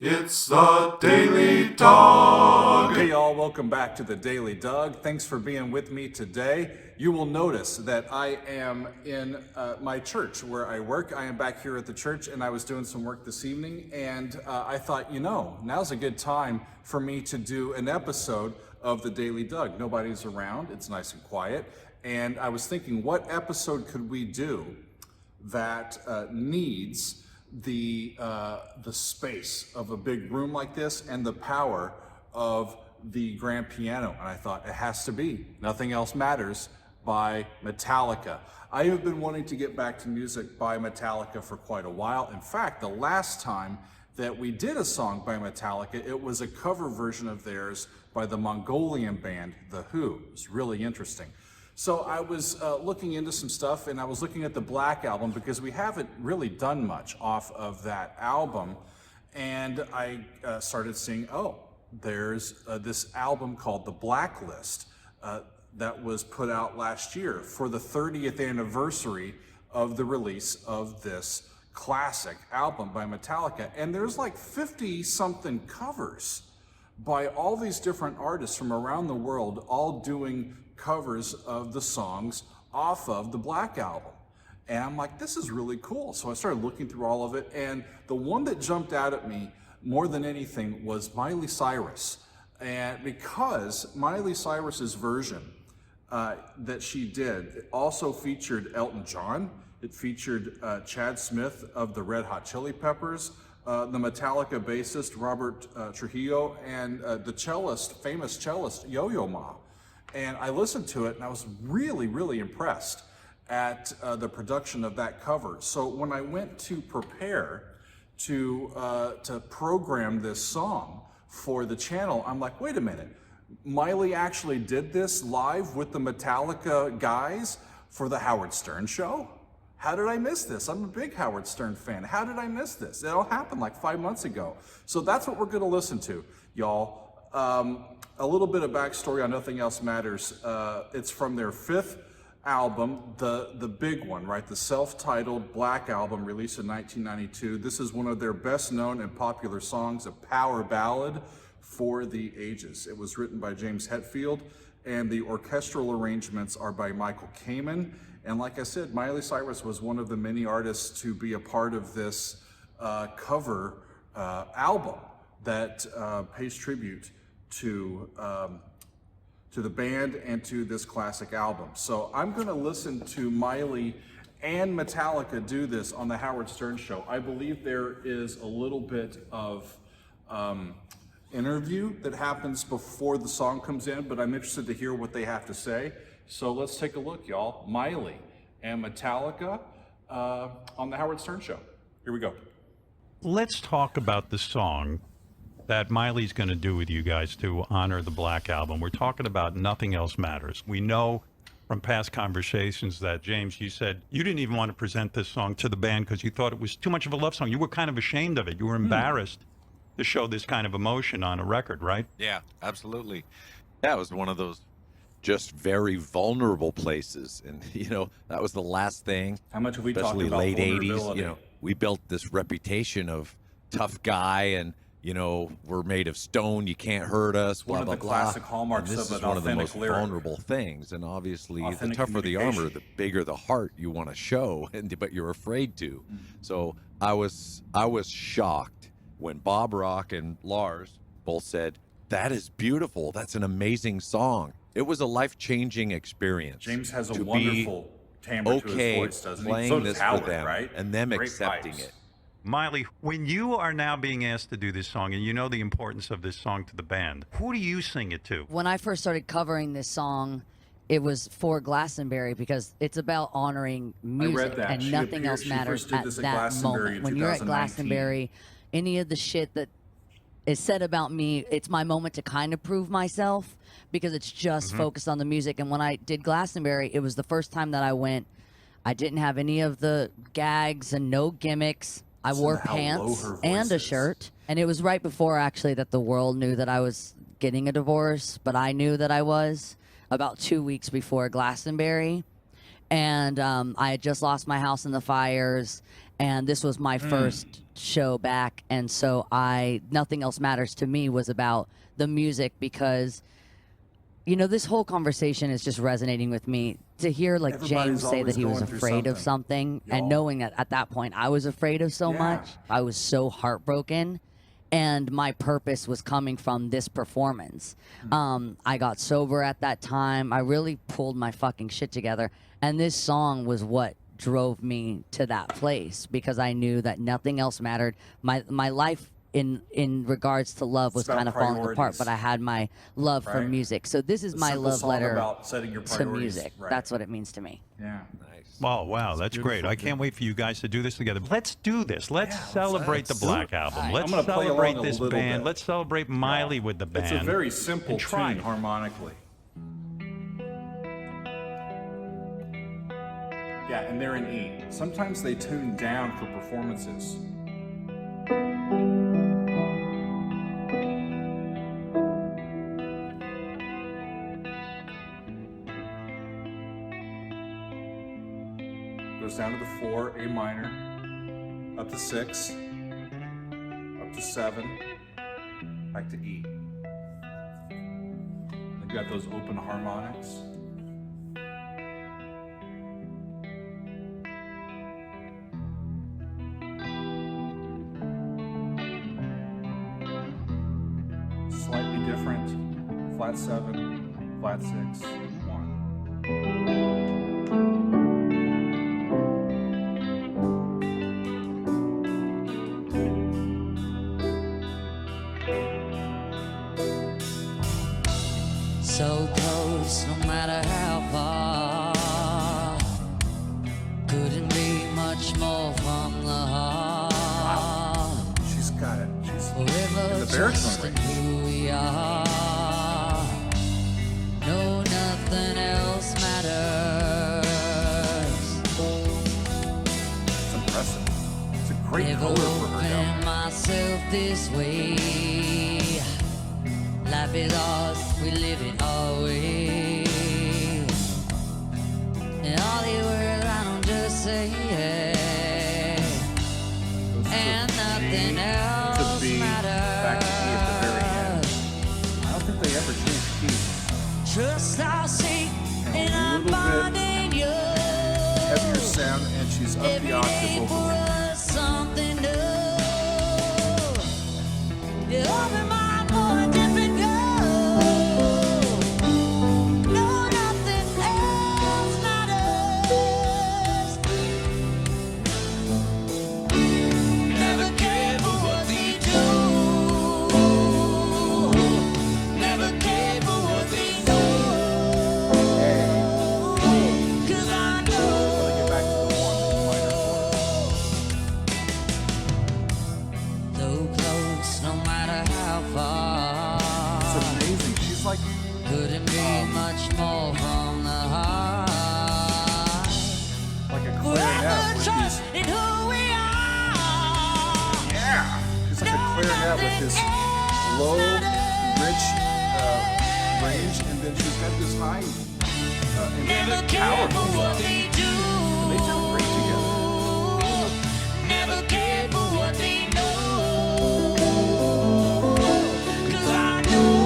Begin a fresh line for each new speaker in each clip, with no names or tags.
It's the Daily Dog.
Hey y'all, welcome back to the Daily Doug. Thanks for being with me today. You will notice that I am in my church where I work. I am back here at the church and I was doing some work this evening and I thought, now's a good time for me to do an episode of the Daily Doug. Nobody's around, it's nice and quiet. And I was thinking, what episode could we do that needs the space of a big room like this and the power of the grand piano? And I thought it has to be Nothing Else Matters by Metallica. I have been wanting to get back to music by Metallica for quite a while. In fact, the last time that we did a song by Metallica, it was a cover version of theirs by the Mongolian band The Who. It was really interesting. So I was looking into some stuff and I was looking at the Black album because we haven't really done much off of that album. And I started seeing, there's this album called The Blacklist that was put out last year for the 30th anniversary of the release of this classic album by Metallica. And there's like 50 something covers by all these different artists from around the world, all doing covers of the songs off of the Black album. And I'm like, this is really cool. So I started looking through all of it, and the one that jumped out at me more than anything was Miley Cyrus. And because Miley Cyrus's version that she did also featured Elton John, it featured Chad Smith of the Red Hot Chili Peppers, the Metallica bassist Robert Trujillo, and the famous cellist Yo-Yo Ma. And I listened to it and I was really, really impressed at the production of that cover. So when I went to prepare to program this song for the channel, I'm like, wait a minute, Miley actually did this live with the Metallica guys for the Howard Stern show? How did I miss this? I'm a big Howard Stern fan. How did I miss this? It all happened like 5 months ago. So that's what we're gonna listen to, y'all. A little bit of backstory on Nothing Else Matters. It's from their 5th album, the big one, right? The self-titled Black album released in 1992. This is one of their best known and popular songs, a power ballad for the ages. It was written by James Hetfield and the orchestral arrangements are by Michael Kamen. And like I said, Miley Cyrus was one of the many artists to be a part of this cover album that pays tribute to the band and to this classic album. So I'm gonna listen to Miley and Metallica do this on the Howard Stern show. I believe there is a little bit of interview that happens before the song comes in, but I'm interested to hear what they have to say. So let's take a look, y'all. Miley and Metallica on the Howard Stern show. Here we go.
Let's talk about the song that Miley's going to do with you guys to honor the Black album. We're talking about Nothing Else Matters. We know from past conversations that, James, you said you didn't even want to present this song to the band because you thought it was too much of a love song. You were kind of ashamed of it. You were embarrassed to show this kind of emotion on a record, right?
Yeah, absolutely. Yeah, it was one of those just very vulnerable places. And, that was the last thing.
How much have we talked
especially
about
late 80s,
vulnerability?
we built this reputation of tough guy and, we're made of stone, you can't hurt us, blah,
One of
blah,
the
blah.
classic hallmarks
and this
of
is
an
one of the
authentic
most
lyric.
vulnerable things. And obviously, the
Authentic
tougher the
communication.
armor, the bigger the heart you want to show, but you're afraid to. So I was shocked when Bob Rock and Lars both said, "That is beautiful. That's an amazing song." It was a life-changing experience.
James has a
to
wonderful timbre to
okay
his voice, doesn't he?
playing
So does
this
Howard,
for them,
right?
and them
Great
accepting
pipes.
it.
Miley, when you are now being asked to do this song, and you know the importance of this song to the band, who do you sing it to?
When I first started covering this song, it was for Glastonbury because it's about honoring music
read that.
and
She
nothing
appeared-
else
she
matters
first did
at
this at
that
Glastonbury
moment.
in
When you're at
2019.
Glastonbury, any of the shit that is said about me, it's my moment to kind of prove myself because it's just focused on the music. And when I did Glastonbury, it was the first time that I went. I didn't have any of the gags and no gimmicks. I
Listen
wore
to how low
pants
her voice
and a
is.
shirt. And it was right before, actually, that the world knew that I was getting a divorce, but I knew that I was about 2 weeks before Glastonbury. And I had just lost my house in the fires. and this was my first show back, and so Nothing Else Matters to me was about the music, because this whole conversation is just resonating with me. To hear like
Everybody's
James say that
always
he was
going through
afraid of
something.
something, and knowing that at that point I was afraid of so much, I was so heartbroken, and my purpose was coming from this performance. I got sober at that time. I really pulled my fucking shit together, and this song was what drove me to that place, because I knew that nothing else mattered. My life in regards to love was kind of falling apart, but I had my love for music. So this is my love letter
about setting your
to
priorities.
music.
Right.
That's what it means to me.
Yeah.
Nice.
Oh, wow, that's great. I can't wait for you guys to do this together. Let's do this. Let's celebrate the Black Album. Let's
I'm gonna play
celebrate
along a
this
little
band.
bit.
Let's celebrate Miley with the band.
It's a very simple
and try
tune
it.
harmonically. Yeah, and they're in E. Sometimes they tune down for performances. Goes down to the 4, A minor, up to 6, up to 7, back to E. Then you got those open harmonics. Slightly different, flat 7, flat 6, 1.
So close, no matter how far. Couldn't be much more from the heart.
She's got it. She's
Forever
in the baritone
trusting
range.
who we are. No, nothing else matters.
It's impressive. It's a great
Never
color for her down
opened myself this way. Life is ours, we live it our way. And all the words I don't just say it. And nothing else
to B, back to E at the very end. I don't think they ever changed keys.
Trust our seek and
A
I'm
little bit
finding you.
heavier sound, and she's up the octave
For
over.
us something new. You open my for a different goal. No, nothing else matters. Never cared for what they do. Never cared for what they know. 'Cause I know.
Let me get back to the 1 minor chord.
So close, no matter how far.
It's amazing. She's like,
Couldn't be much more from the heart.
like a
Forever
clarinet. With
trust
these,
in who we are.
yeah, she's like a clarinet with this low, rich range, and then she's got this high and
Never
then
cared for
powerful
what
stuff.
they do.
They sound great together.
Never cared for what they know. 'Cause I know.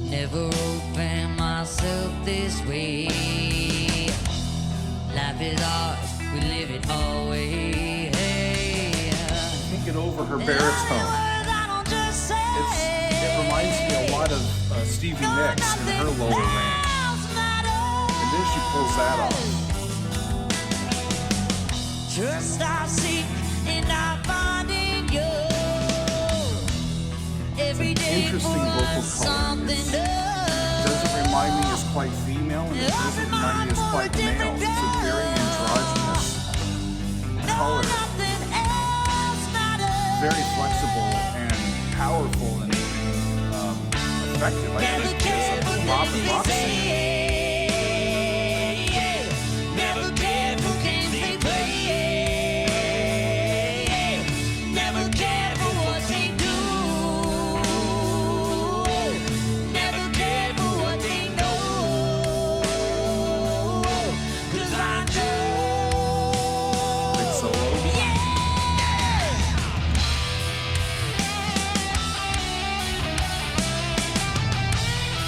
Never opened myself this way. Life is ours, we live it our way.
Can't get over her baritone. It reminds me a lot of Stevie Nicks in her lower range. And then she pulls that off.
Trust I seek and I find.
interesting vocal color. It doesn't remind me as quite female, and it doesn't remind me as quite male. It's a very androgynous color. Very flexible and powerful and effective. I think as a pop and rock singer.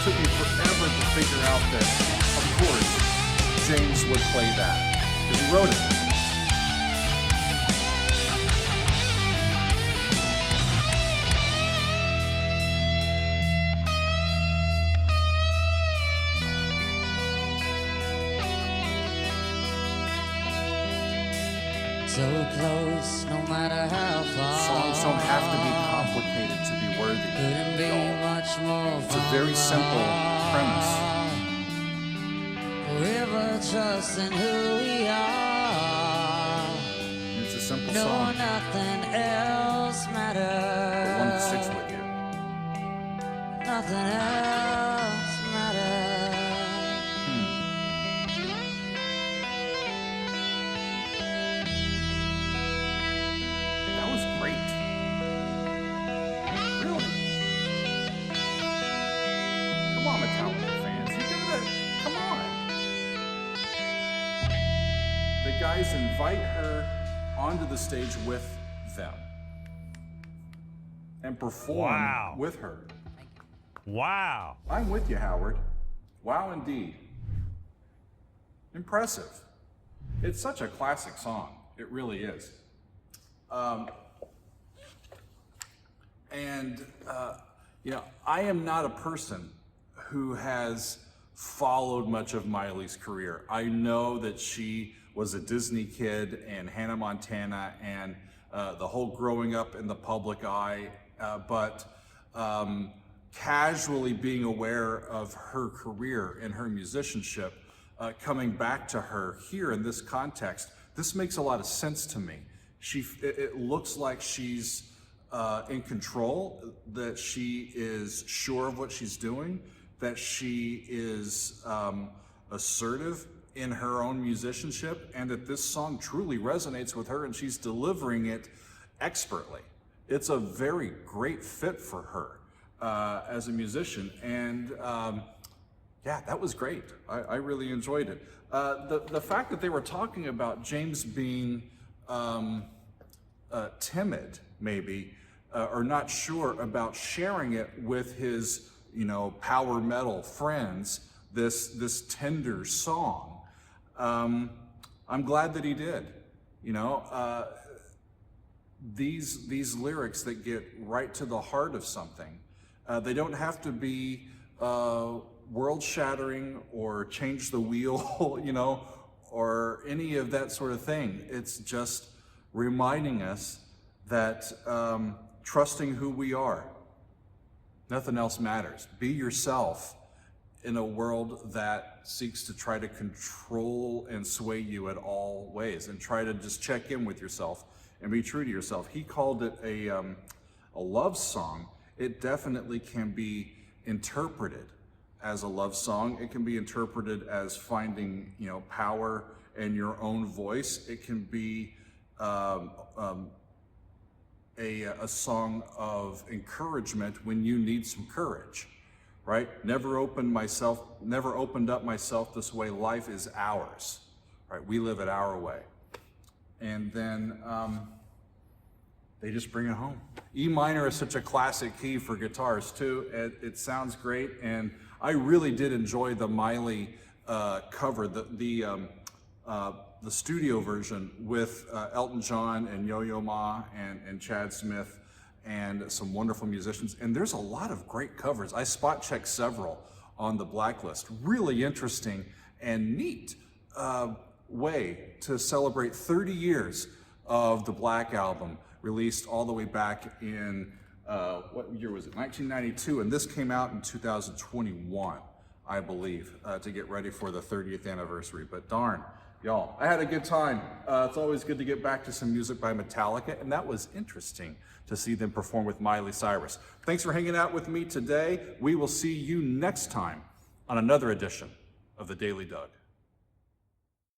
Took me forever to figure out that, of course, James would play that, because he wrote it.
So close, no matter how far.
Songs don't have to be complicated to be worthy.
Couldn't be much more.
It's a very simple premise.
Forever trusting who we are.
It's a simple
No,
song.
nothing else matters.
The one that sticks with you.
Nothing else matters.
That was great. Really. Come on, Metallica fans. You gotta, come on. The guys invite her onto the stage with them and perform
Wow.
with her.
Wow.
I'm with you, Howard. Wow, indeed. Impressive. It's such a classic song. It really is. I am not a person who has followed much of Miley's career. I know that she was a Disney kid and Hannah Montana and the whole growing up in the public eye, but casually being aware of her career and her musicianship, coming back to her here in this context, this makes a lot of sense to me. It looks like she's in control, that she is sure of what she's doing, that she is assertive in her own musicianship, and that this song truly resonates with her and she's delivering it expertly. It's a very great fit for her as a musician, and yeah, that was great. I really enjoyed it. The fact that they were talking about James being timid, maybe, or not sure about sharing it with his, power metal friends, this tender song. I'm glad that he did. These lyrics that get right to the heart of something, they don't have to be world-shattering or change the wheel, or any of that sort of thing. It's just reminding us that trusting who we are, nothing else matters. Be yourself in a world that seeks to try to control and sway you at all ways, and try to just check in with yourself and be true to yourself. He called it a love song. It definitely can be interpreted as a love song. It can be interpreted as finding, power in your own voice. It can be a song of encouragement when you need some courage, right? Never opened up myself this way. Life is ours, right? We live it our way. And then they just bring it home. E minor is such a classic key for guitars too. It sounds great, and I really did enjoy the Miley cover, the studio version with Elton John and Yo-Yo Ma and Chad Smith and some wonderful musicians. And there's a lot of great covers. I spot checked several on the Blacklist. Really interesting and neat way to celebrate 30 years of the Black Album, released all the way back in what year was it? 1992, and this came out in 2021, I believe, to get ready for the 30th anniversary. But darn, y'all, I had a good time. It's always good to get back to some music by Metallica, and that was interesting to see them perform with Miley Cyrus. Thanks for hanging out with me today. We will see you next time on another edition of The Daily Doug.